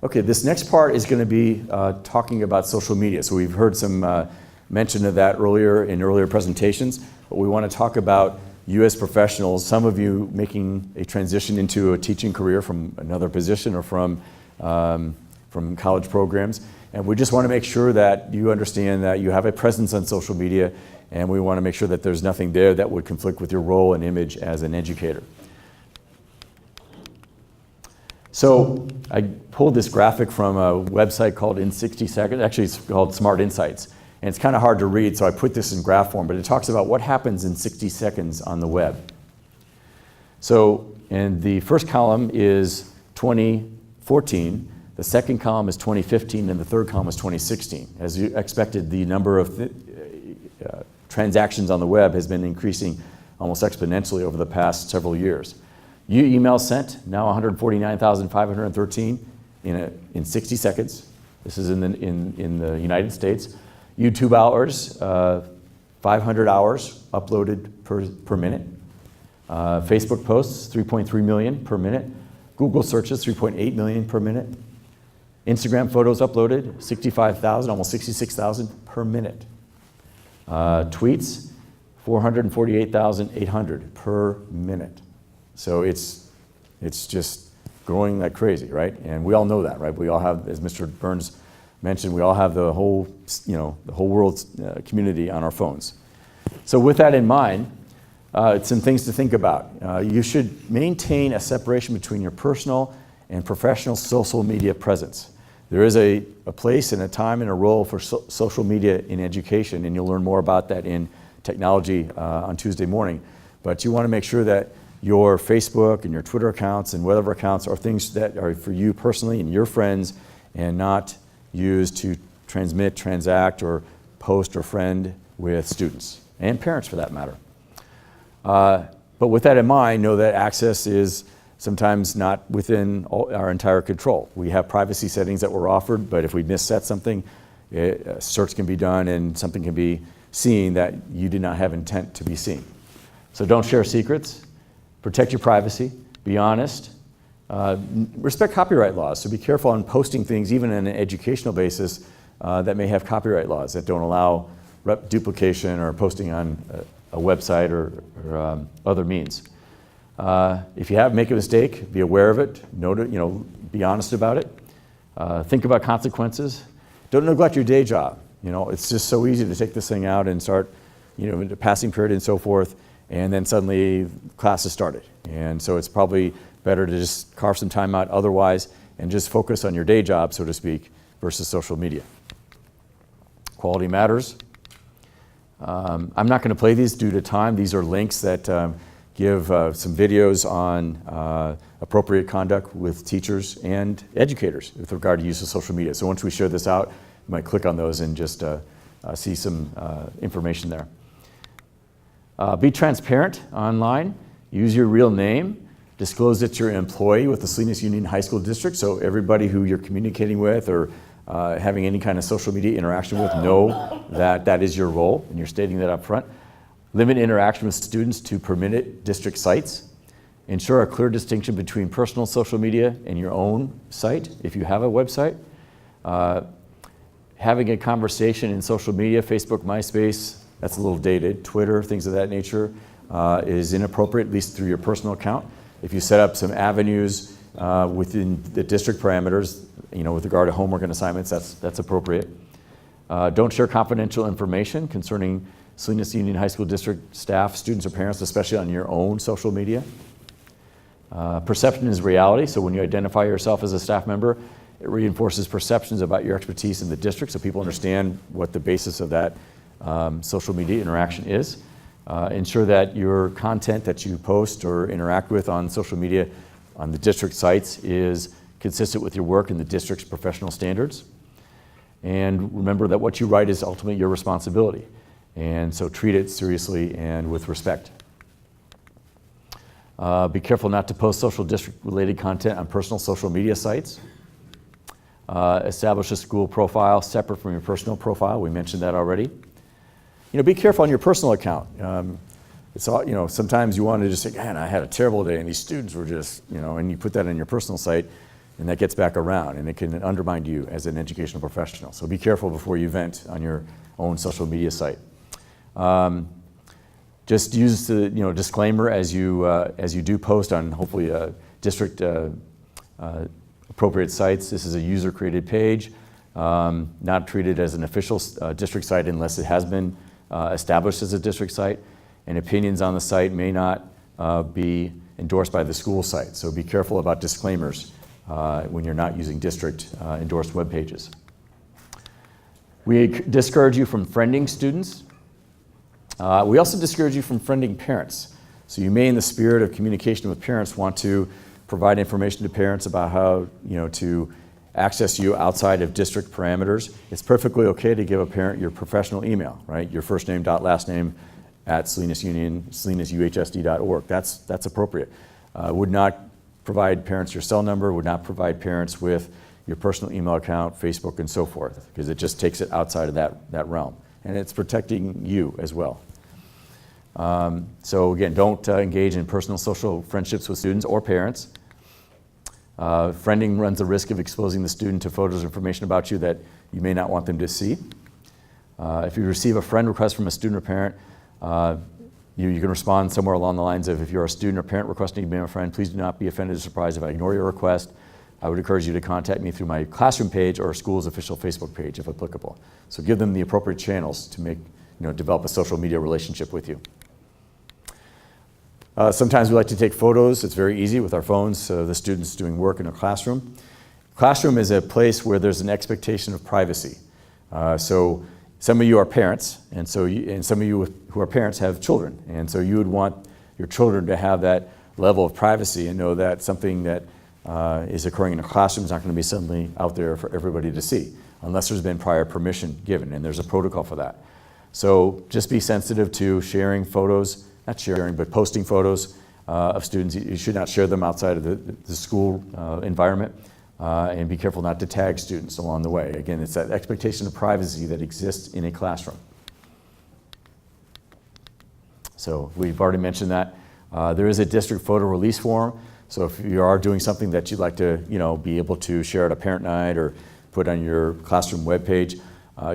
Okay, this next part is going to be talking about social media. So we've heard some mention of that earlier in earlier presentations, but we want to talk about you as professionals, some of you making a transition into a teaching career from another position or from college programs. And we just want to make sure that you understand that you have a presence on social media, and we want to make sure that there's nothing there that would conflict with your role and image as an educator. So I pulled this graphic from a website called In 60 Seconds. Actually, it's called Smart Insights. And it's kind of hard to read, so I put this in graph form, but it talks about what happens in 60 seconds on the web. So, and the first column is 2014, the second column is 2015, and the third column is 2016. As you expected, the number of transactions on the web has been increasing almost exponentially over the past several years. Emails sent, now 149,513 in 60 seconds. This is in the United States. YouTube hours, 500 hours uploaded per minute. Facebook posts, 3.3 million per minute. Google searches, 3.8 million per minute. Instagram photos uploaded, 65,000, almost 66,000 per minute. Tweets, 448,800 per minute. So it's just growing like crazy, right? And we all know that, right? We all have, as Mr. Burns mentioned, we all have the whole, the whole world's community on our phones. So with that in mind, some things to think about. You should maintain a separation between your personal and professional social media presence. There is a place and a time and a role for social media in education, and you'll learn more about that in technology on Tuesday morning. But you want to make sure that your Facebook and your Twitter accounts and whatever accounts are things that are for you personally and your friends, and not used to transmit, transact, or post or friend with students and parents for that matter. But with that in mind, know that access is sometimes not within our entire control. We have privacy settings that were offered, but if we misset something, a search can be done and something can be seen that you did not have intent to be seen. So don't share secrets. Protect your privacy, be honest, respect copyright laws, so be careful on posting things even on an educational basis that may have copyright laws that don't allow duplication or posting on a website or other means. If you make a mistake, be aware of it, note it, be honest about it, think about consequences. Don't neglect your day job. It's just so easy to take this thing out and start, into passing period and so forth, and then suddenly class has started. And so it's probably better to just carve some time out otherwise and just focus on your day job, so to speak, versus social media. Quality matters. I'm not going to play these due to time. These are links that give some videos on appropriate conduct with teachers and educators with regard to use of social media. So once we share this out, you might click on those and just see some information there. Be transparent online. Use your real name. Disclose that you're an employee with the Salinas Union High School District, so everybody who you're communicating with or having any kind of social media interaction with know that that is your role, and you're stating that up front. Limit interaction with students to permitted district sites. Ensure a clear distinction between personal social media and your own site, if you have a website. Having a conversation in social media, Facebook, MySpace, that's a little dated. Twitter, things of that nature, is inappropriate, at least through your personal account. If you set up some avenues within the district parameters, with regard to homework and assignments, that's appropriate. Don't share confidential information concerning Salinas Union High School District staff, students, or parents, especially on your own social media. Perception is reality, so when you identify yourself as a staff member, it reinforces perceptions about your expertise in the district, so people understand what the basis of that social media interaction is. Ensure that your content that you post or interact with on social media on the district sites is consistent with your work and the district's professional standards. And remember that what you write is ultimately your responsibility. And so treat it seriously and with respect. Be careful not to post social district related content on personal social media sites. Establish a school profile separate from your personal profile. We mentioned that already. Be careful on your personal account. It's all, sometimes you want to just say, man, I had a terrible day and these students were just, and you put that on your personal site. and that gets back around, and it can undermine you as an educational professional. So be careful before you vent on your own social media site. Just use the disclaimer as you do post on hopefully district appropriate sites. This is a user-created page, not treated as an official district site unless it has been established as a district site, and opinions on the site may not be endorsed by the school site. So be careful about disclaimers when you're not using district endorsed web pages. We discourage you from friending students. We also discourage you from friending parents. So you may, in the spirit of communication with parents, want to provide information to parents about how to access you outside of district parameters. It's perfectly okay to give a parent your professional email, right? Your first name dot last name at salinasUhsd.org. That's appropriate. Would not provide parents your cell number, would not provide parents with your personal email account, Facebook, and so forth, because it just takes it outside of that realm. And it's protecting you as well. So again, don't engage in personal social friendships with students or parents. Friending runs the risk of exposing the student to photos or information about you that you may not want them to see. If you receive a friend request from a student or parent, you can respond somewhere along the lines of, if you're a student or parent requesting to be my friend, please do not be offended or surprised if I ignore your request. I would encourage you to contact me through my classroom page or school's official Facebook page if applicable. So give them the appropriate channels to develop a social media relationship with you. Sometimes we like to take photos. It's very easy with our phones. The students doing work in a classroom. Classroom is a place where there's an expectation of privacy. So some of you are parents, and some of you who are parents have children, and so you would want your children to have that level of privacy and know that something that is occurring in a classroom is not going to be suddenly out there for everybody to see, unless there's been prior permission given, and there's a protocol for that. So just be sensitive to sharing photos. Not sharing, but posting photos of students. You should not share them outside of the school environment, and be careful not to tag students along the way. Again, it's that expectation of privacy that exists in a classroom. So we've already mentioned that. There is a district photo release form, so if you are doing something that you'd like to be able to share at a parent night or put on your classroom webpage,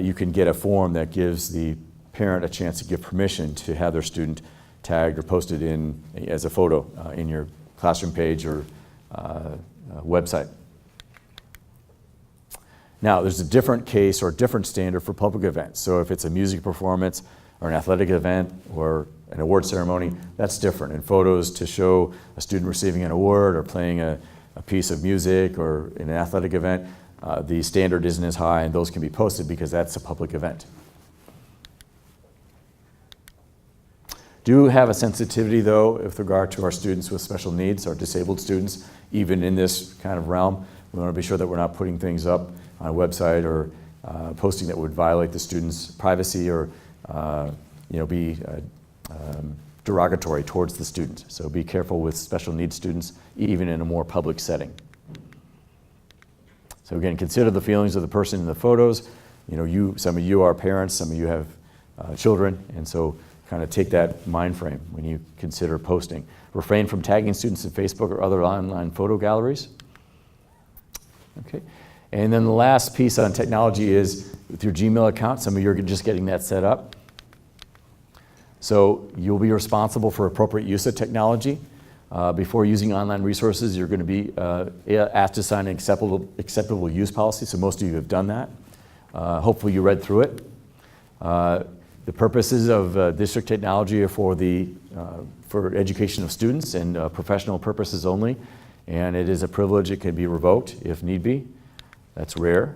you can get a form that gives the parent a chance to give permission to have their student tagged or posted in as a photo in your classroom page or website. Now, there's a different case or a different standard for public events. So if it's a music performance or an athletic event or an award ceremony, that's different. And photos to show a student receiving an award or playing a piece of music or in an athletic event, the standard isn't as high, and those can be posted because that's a public event. Do have a sensitivity, though, with regard to our students with special needs, our disabled students, even in this kind of realm. We want to be sure that we're not putting things up on a website or posting that would violate the student's privacy or be derogatory towards the student. So be careful with special needs students, even in a more public setting. So again, consider the feelings of the person in the photos. Some of you are parents, some of you have children, and so kind of take that mind frame when you consider posting. Refrain from tagging students in Facebook or other online photo galleries. Okay. And then the last piece on technology is with your Gmail account. Some of you are just getting that set up. So you'll be responsible for appropriate use of technology. Before using online resources, you're going to be asked to sign an acceptable use policy. So most of you have done that. Hopefully you read through it. The purposes of district technology are for education of students and professional purposes only, and it is a privilege. It can be revoked if need be. That's rare.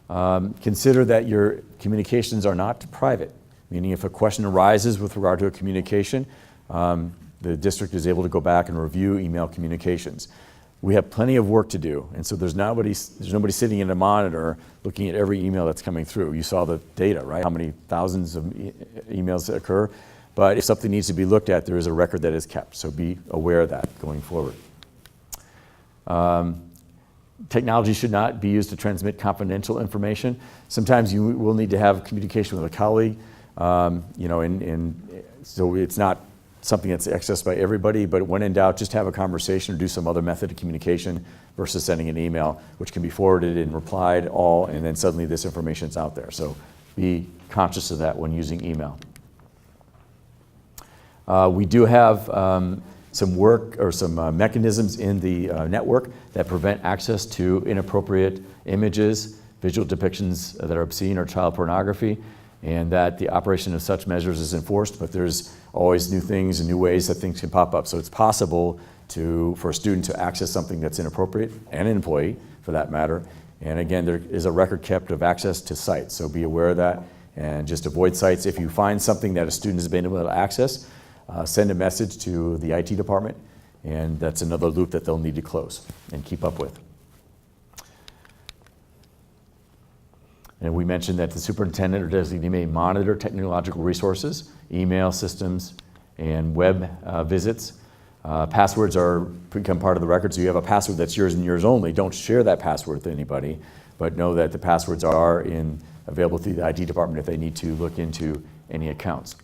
Consider that your communications are not private, meaning if a question arises with regard to a communication, the district is able to go back and review email communications. We have plenty of work to do, and so there's nobody sitting in a monitor looking at every email that's coming through. You saw the data, right? How many thousands of emails occur. But if something needs to be looked at, there is a record that is kept, so be aware of that going forward. Technology should not be used to transmit confidential information. Sometimes you will need to have communication with a colleague, so it's not something that's accessed by everybody, but when in doubt, just have a conversation or do some other method of communication versus sending an email, which can be forwarded and replied all, and then suddenly this information is out there. So be conscious of that when using email. We do have some work or some mechanisms in the network that prevent access to inappropriate images, visual depictions that are obscene or child pornography, and that the operation of such measures is enforced, but there's always new things and new ways that things can pop up. So it's possible for a student to access something that's inappropriate, and an employee for that matter. And again, there is a record kept of access to sites, so be aware of that and just avoid sites. If you find something that a student has been able to access, send a message to the IT department, and that's another loop that they'll need to close and keep up with. And we mentioned that the superintendent or designee may monitor technological resources, email systems, and web visits. Passwords become part of the record, so you have a password that's yours and yours only. Don't share that password with anybody, but know that the passwords are available through the IT department if they need to look into any accounts.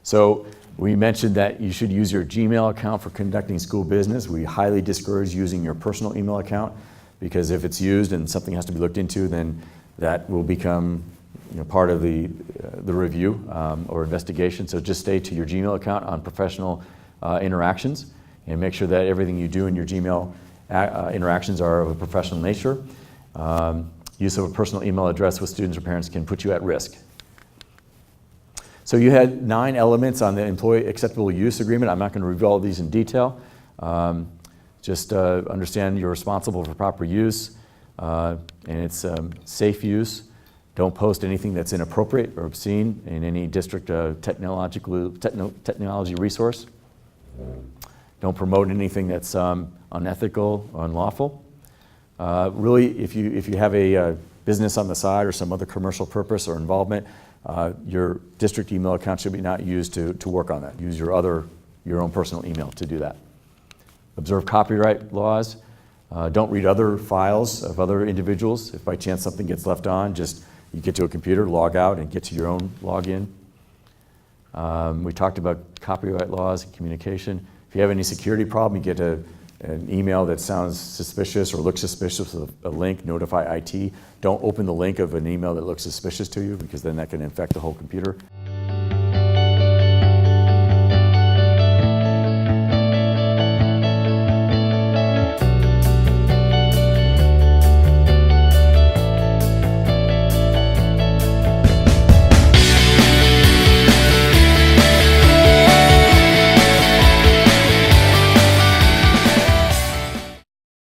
So we mentioned that you should use your Gmail account for conducting school business. We highly discourage using your personal email account, because if it's used and something has to be looked into, then that will become part of the review or investigation. So just stay to your Gmail account on professional interactions, and make sure that everything you do in your Gmail interactions are of a professional nature. Use of a personal email address with students or parents can put you at risk. So you had 9 elements on the employee acceptable use agreement. I'm not going to review all of these in detail. Just understand you're responsible for proper use, and it's safe use. Don't post anything that's inappropriate or obscene in any district technology resource. Don't promote anything that's unethical or unlawful. Really, if you have a business on the side or some other commercial purpose or involvement, your district email account should be not used to work on that. Use your own personal email to do that. Observe copyright laws. Don't read other files of other individuals. If by chance something gets left on, you get to a computer, log out, and get to your own login. We talked about copyright laws and communication. If you have any security problem, you get an email that sounds suspicious or looks suspicious with a link, notify IT. Don't open the link of an email that looks suspicious to you, because then that can infect the whole computer.